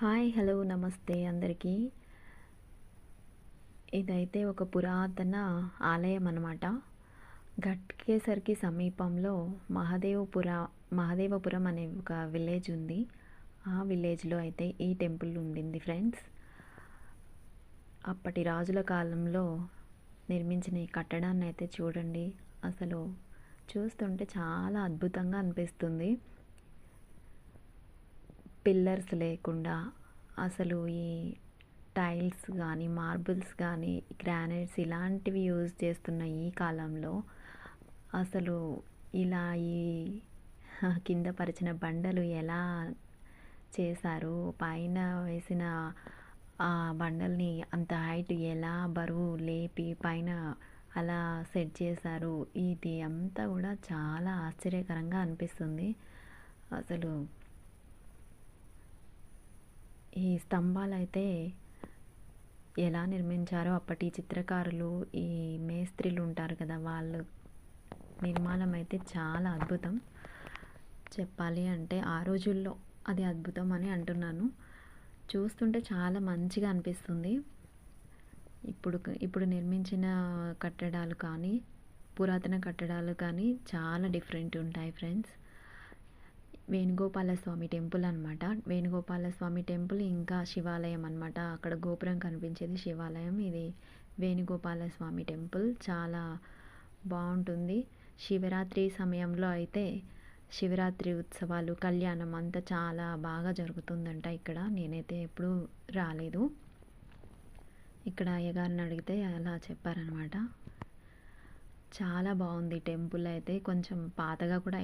Hi hello నమస్తే అందరికీ. ఇదైతే ఒక పురాతన ఆలయం అన్నమాట. ఘట్కేసర్కి సమీపంలో మహదేవపురం అనే ఒక విలేజ్ ఉంది. ఆ విలేజ్లో అయితే ఈ టెంపుల్ ఉండింది ఫ్రెండ్స్. అప్పటి రాజుల కాలంలో నిర్మించిన ఈ కట్టడాన్ని అయితే చూడండి. అసలు చూస్తుంటే చాలా అద్భుతంగా అనిపిస్తుంది. పిల్లర్స్ లేకుండా అసలు ఈ టైల్స్ కానీ మార్బుల్స్ కానీ గ్రానైట్స్ ఇలాంటివి యూజ్ చేస్తున్న ఈ కాలంలో అసలు ఇలా ఈ కింద పరిచిన బండలు ఎలా చేశారు, పైన వేసిన ఆ బండల్ని అంత హైట్ ఎలా బరువు లేపి పైన అలా సెట్ చేశారు, ఇది అంతా కూడా చాలా ఆశ్చర్యకరంగా అనిపిస్తుంది. అసలు ఈ స్తంభాలైతే ఎలా నిర్మించారో అప్పటి చిత్రకారులు, ఈ మేస్త్రీలు ఉంటారు కదా, వాళ్ళు నిర్మాణం అయితే చాలా అద్భుతం. చెప్పాలి అంటే ఆ రోజుల్లో అది అద్భుతం అని అంటున్నాను. చూస్తుంటే చాలా మంచిగా అనిపిస్తుంది. ఇప్పుడు నిర్మించిన కట్టడాలు కానీ పురాతన కట్టడాలు కానీ చాలా డిఫరెంట్ ఉంటాయి ఫ్రెండ్స్. వేణుగోపాలస్వామి టెంపుల్ అనమాట. వేణుగోపాలస్వామి టెంపుల్ ఇంకా శివాలయం అనమాట. అక్కడ గోపురం కనిపించేది శివాలయం, ఇది వేణుగోపాలస్వామి టెంపుల్. చాలా బాగుంటుంది. శివరాత్రి సమయంలో అయితే శివరాత్రి ఉత్సవాలు, కళ్యాణం అంతా చాలా బాగా జరుగుతుందంట ఇక్కడ. నేనైతే ఎప్పుడూ రాలేదు. ఇక్కడ అయ్యగారిని అడిగితే అలా చెప్పారనమాట. చాలా బాగుంది టెంపుల్ అయితే. కొంచెం పాతగా కూడా